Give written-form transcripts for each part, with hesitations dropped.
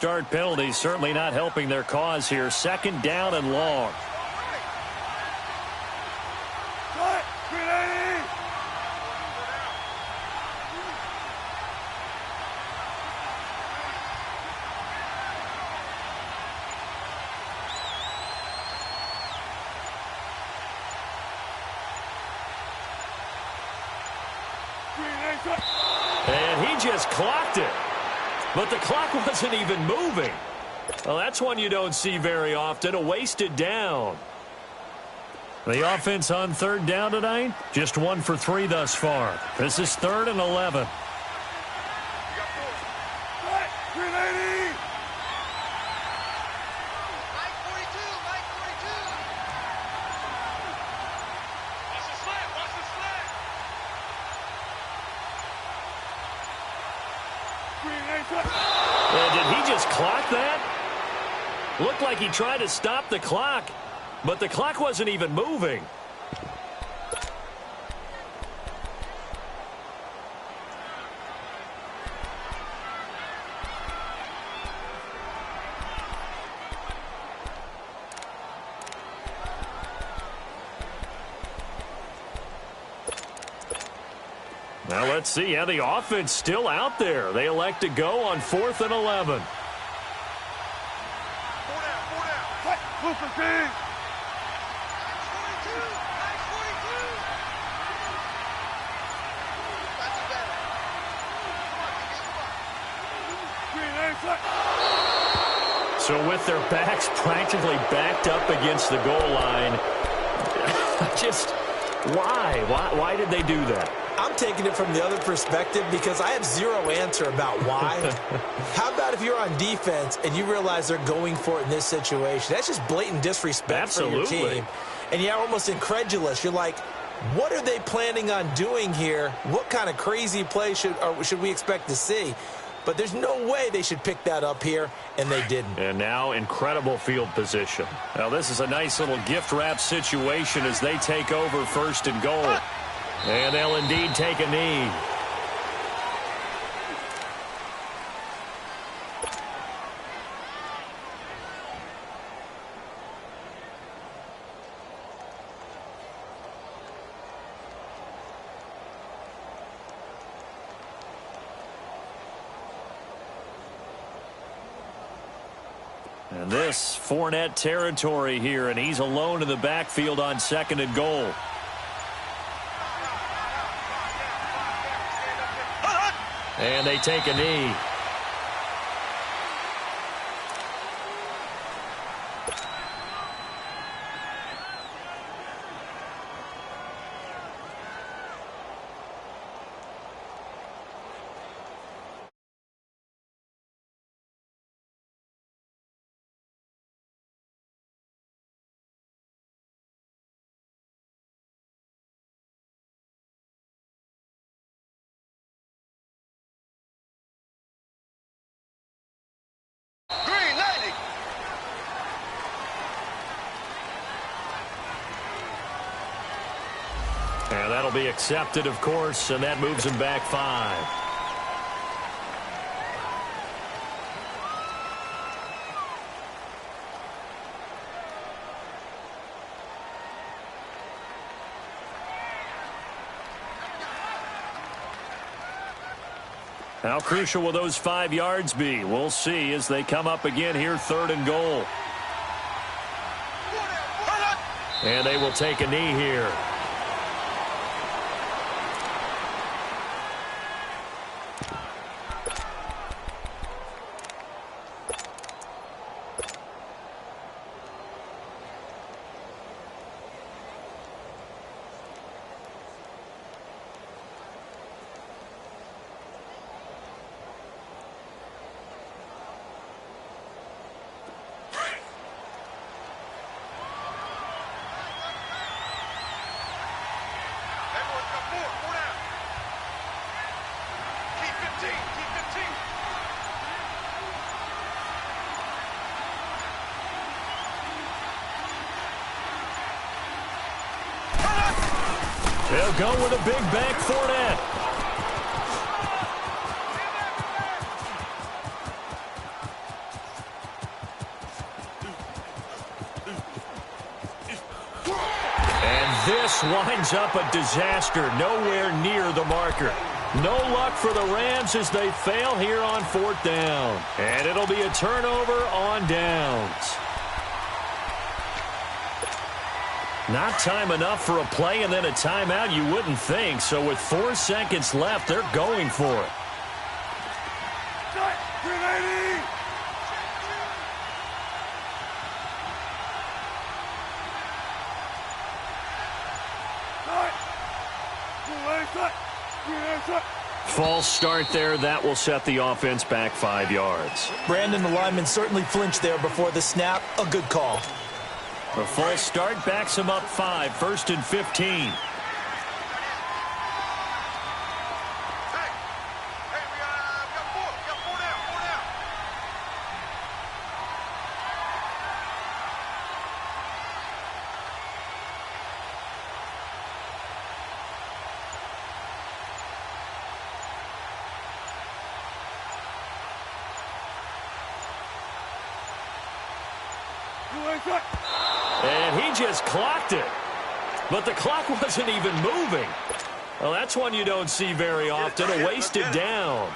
start penalty certainly not helping their cause here. 2nd down and long. And he just clocked it. But the clock wasn't even moving. Well, that's one you don't see very often, a wasted down. The offense on 3rd down tonight, just 1 for 3 thus far. This is 3rd and 11. Did he just clock that? Looked like he tried to stop the clock, but the clock wasn't even moving. Now let's see how the offense still out there. They elect to go on 4th and 11. So with their backs practically backed up against the goal line, just why did they do that? I'm taking it from the other perspective because I have zero answer about why. How about if you're on defense and you realize they're going for it in this situation? That's just blatant disrespect for your team. And you're almost incredulous. You're like, what are they planning on doing here? What kind of crazy play should we expect to see? But there's no way they should pick that up here, and they didn't. And now incredible field position. Now this is a nice little gift wrap situation as they take over 1st and goal. And they'll indeed take a knee. And this Fournette territory here, and he's alone in the backfield on 2nd and goal. And they take a knee. And that'll be accepted, of course, and that moves him back 5. How crucial will those 5 yards be? We'll see as they come up again here, 3rd and goal. And they will take a knee here. They'll go with a big bank Fournette. This winds up a disaster, nowhere near the marker. No luck for the Rams as they fail here on 4th down. And it'll be a turnover on downs. Not time enough for a play and then a timeout, you wouldn't think. So with 4 seconds left, they're going for it. False start there. That will set the offense back 5 yards. Brandon, the lineman certainly flinched there before the snap. A good call. The false start backs him up 5. 1st and 15. And he just clocked it. But the clock wasn't even moving. Well, that's one you don't see very often, a wasted down.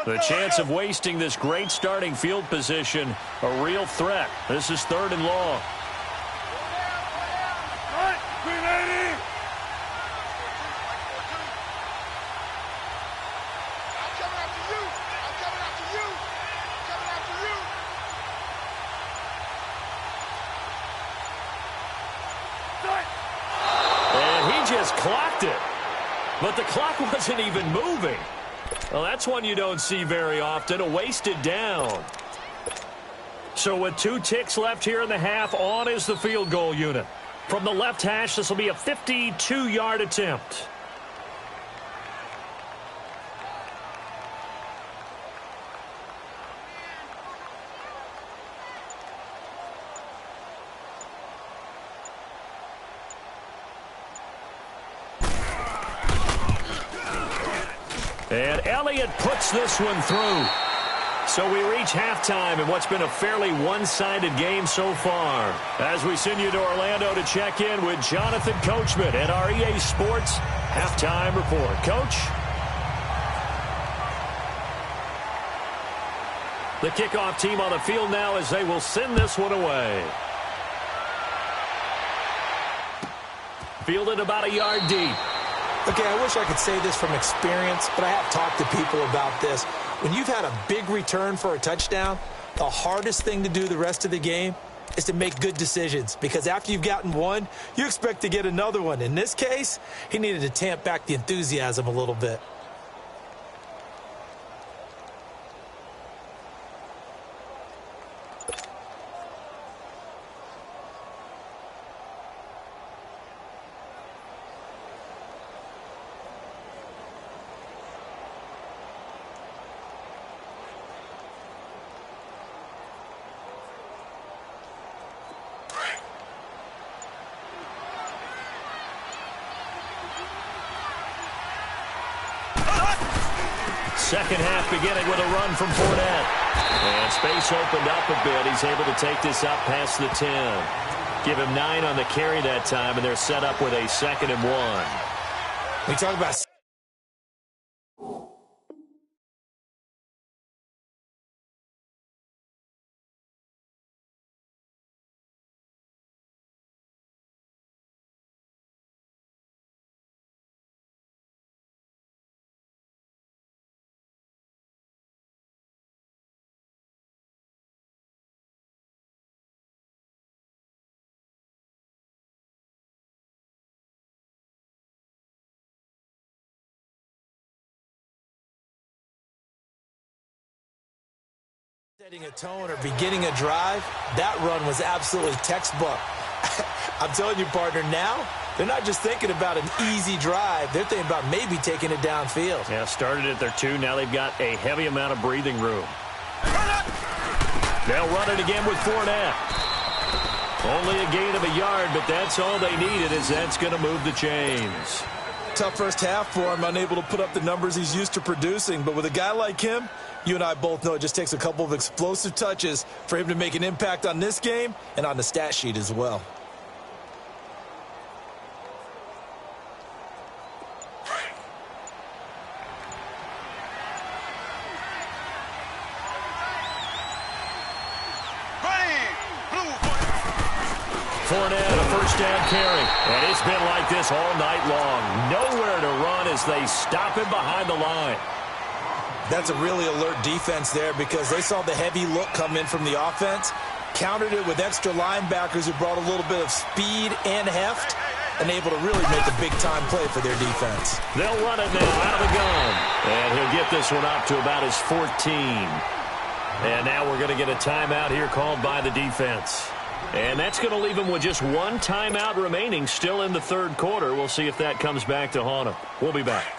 The chance of wasting this great starting field position, a real threat. This is 3rd and long. And he just clocked it. But the clock wasn't even moving. Well, that's one you don't see very often, a wasted down. So with 2 ticks left here in the half, on is the field goal unit. From the left hash, this will be a 52-yard attempt. And Elliott puts this one through. So we reach halftime in what's been a fairly one-sided game so far. As we send you to Orlando to check in with Jonathan Coachman at our EA Sports Halftime Report. Coach? The kickoff team on the field now as they will send this one away. Fielded about a yard deep. Okay, I wish I could say this from experience, but I have talked to people about this. When you've had a big return for a touchdown, the hardest thing to do the rest of the game is to make good decisions, because after you've gotten one, you expect to get another one. In this case, he needed to tamp back the enthusiasm a little bit. Second half beginning with a run from Fournette. And space opened up a bit. He's able to take this up past the 10. Give him 9 on the carry that time, and they're set up with a 2nd and 1. We talk about Setting a tone or beginning a drive, that run was absolutely textbook. I'm telling you, partner, now they're not just thinking about an easy drive. They're thinking about maybe taking it downfield. Yeah, started at their 2. Now they've got a heavy amount of breathing room. They'll run it again with Fournette. Only a gain of a yard, but that's all they needed, as that's going to move the chains. Tough first half for him, unable to put up the numbers he's used to producing. But with a guy like him, you and I both know it just takes a couple of explosive touches for him to make an impact on this game and on the stat sheet as well. Fournette, a first down carry. And it's been like this all night long. Nowhere to run as they stop him behind the line. That's a really alert defense there because they saw the heavy look come in from the offense, countered it with extra linebackers who brought a little bit of speed and heft, and able to really make a big-time play for their defense. They'll run it now out of the gun. And he'll get this one up to about his 14. And now we're going to get a timeout here called by the defense. And that's going to leave him with just one timeout remaining still in the third quarter. We'll see if that comes back to haunt him. We'll be back.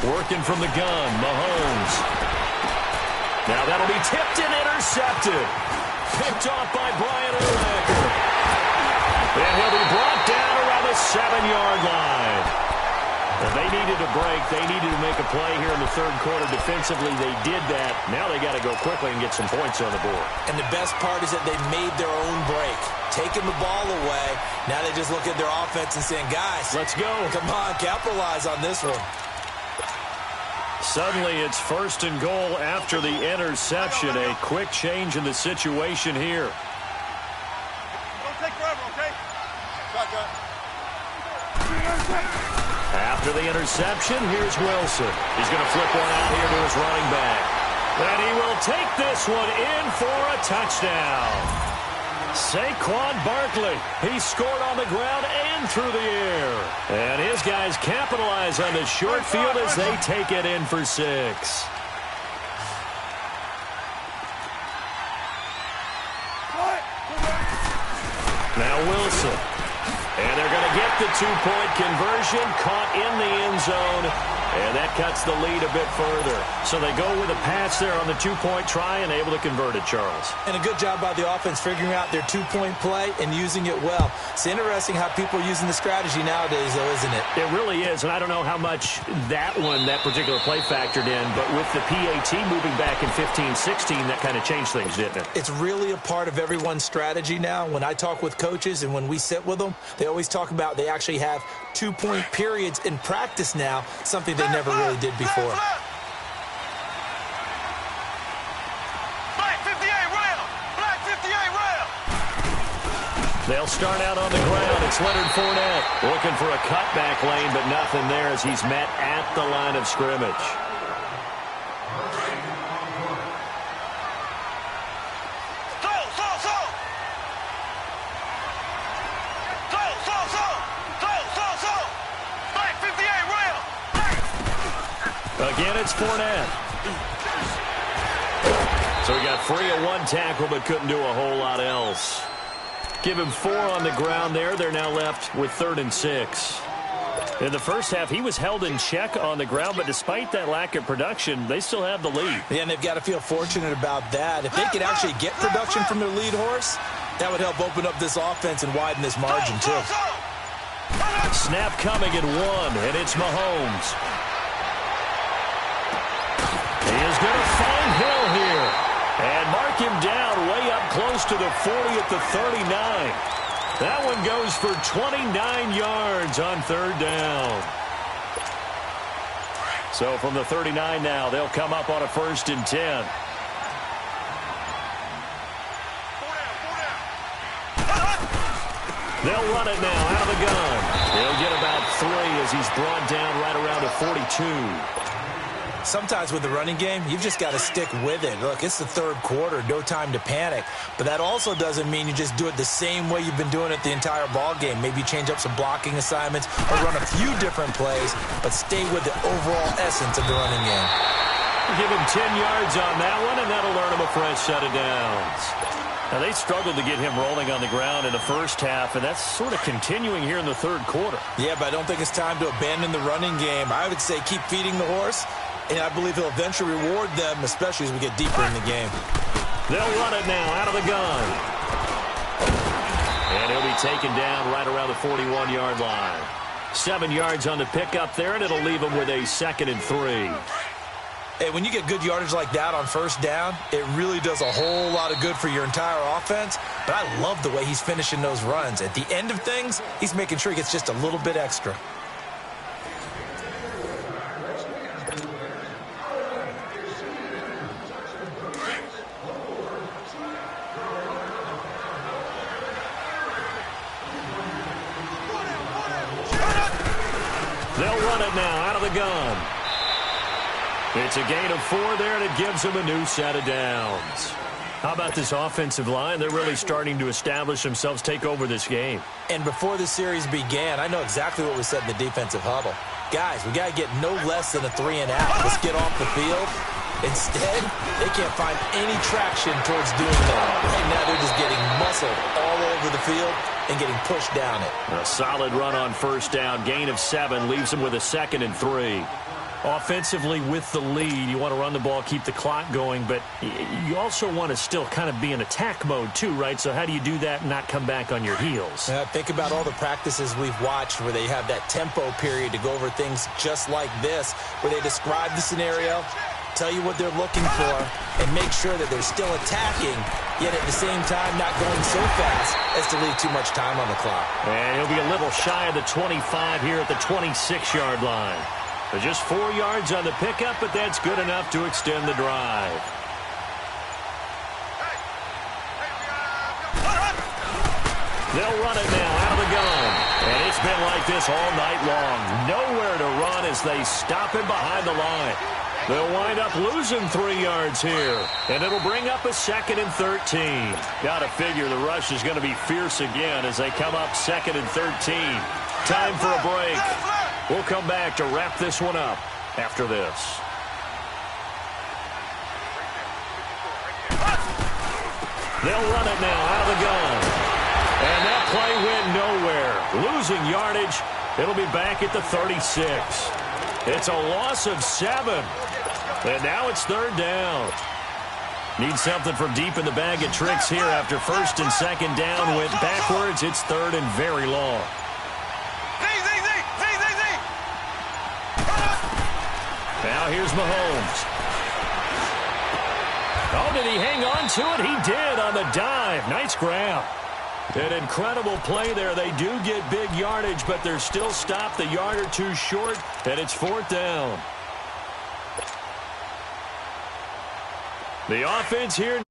Working from the gun, Mahomes. Now that'll be tipped and intercepted. Picked off by Brian Urlacher. And he'll be brought down around the 7-yard line. And they needed a break. They needed to make a play here in the third quarter. Defensively, they did that. Now they got to go quickly and get some points on the board. And the best part is that they made their own break. Taking the ball away. Now they just look at their offense and saying, guys, let's go. Come on, capitalize on this one. Suddenly it's first and goal after the interception. A quick change in the situation here. Don't take forever, okay? Shotgun. After the interception, here's Wilson. He's going to flip one out here to his running back. And he will take this one in for a touchdown. Saquon Barkley. He scored on the ground and through the air. And his guys capitalize on the short field as they take it in for 6. Now Wilson. And they're going to get the 2-point conversion. Caught in the end zone. And that cuts the lead a bit further. So they go with a pass there on the 2-point try and able to convert it, Charles. And a good job by the offense figuring out their 2-point play and using it well. It's interesting how people are using the strategy nowadays, though, isn't it? It really is, and I don't know how much that particular play factored in, but with the PAT moving back in 15-16, that kind of changed things, didn't it? It's really a part of everyone's strategy now. When I talk with coaches and when we sit with them, they always talk about they actually have 2-point periods in practice now, something they never really did before. Black 58 rail! Black 58 rail! They'll start out on the ground. It's Leonard Fournette looking for a cutback lane, but nothing there as he's met at the line of scrimmage. Again, it's Fournette. So he got free of one tackle, but couldn't do a whole lot else. Give him 4 on the ground there. They're now left with 3rd and 6. In the first half, he was held in check on the ground, but despite that lack of production, they still have the lead. Yeah, and they've got to feel fortunate about that. If they could actually get production from their lead horse, that would help open up this offense and widen this margin, too. Snap coming at 1, and it's Mahomes. He is going to find Hill here and mark him down way up close to the 40 at the 39. That one goes for 29 yards on 3rd down. So from the 39 now, they'll come up on a 1st and 10. They'll run it now out of the gun. He'll get about 3 as he's brought down right around the 42. Sometimes with the running game, you've just got to stick with it. Look, it's the third quarter, no time to panic. But that also doesn't mean you just do it the same way you've been doing it the entire ball game. Maybe change up some blocking assignments or run a few different plays, but stay with the overall essence of the running game. Give him 10 yards on that one, and that'll earn him a fresh set of downs. Now, they struggled to get him rolling on the ground in the first half, and that's sort of continuing here in the third quarter. Yeah, but I don't think it's time to abandon the running game. I would say keep feeding the horse, and I believe he'll eventually reward them, especially as we get deeper in the game. They'll run it now out of the gun. And he'll be taken down right around the 41-yard line. 7 yards on the pickup there, and it'll leave him with a 2nd and 3. Hey, when you get good yardage like that on first down, it really does a whole lot of good for your entire offense. But I love the way he's finishing those runs. At the end of things, he's making sure he gets just a little bit extra. They'll run it now out of the gun. It's a gain of 4 there, and it gives them a new set of downs. How about this offensive line? They're really starting to establish themselves, take over this game. And before the series began, I know exactly what we said in the defensive huddle. Guys, we got to get no less than a 3 and out. Let's get off the field. Instead, they can't find any traction towards doing that. Right now, they're just getting muscled all over the field and getting pushed down it. A solid run on first down. Gain of 7 leaves them with a 2nd and 3. Offensively, with the lead, you want to run the ball, keep the clock going, but you also want to still kind of be in attack mode too, right? So how do you do that and not come back on your heels? Think about all the practices we've watched where they have that tempo period to go over things just like this, where they describe the scenario, tell you what they're looking for, and make sure that they're still attacking, yet at the same time not going so fast as to leave too much time on the clock. And he'll be a little shy of the 25 here at the 26-yard line. So just 4 yards on the pickup, but that's good enough to extend the drive. They'll run it now out of the gun. And it's been like this all night long. Nowhere to run as they stop him behind the line. They'll wind up losing 3 yards here. And it'll bring up a 2nd and 13. Got to figure the rush is going to be fierce again as they come up 2nd and 13. Time for a break. We'll come back to wrap this one up after this. They'll run it now out of the gun. And that play went nowhere. Losing yardage. It'll be back at the 36. It's a loss of 7. And now it's 3rd down. Need something from deep in the bag of tricks here after 1st and 2nd down went backwards. It's 3rd and very long. Now here's Mahomes. Oh, did he hang on to it? He did on the dive. Nice grab. An incredible play there. They do get big yardage, but they're still stopped a yard or two short, and it's 4th down. The offense here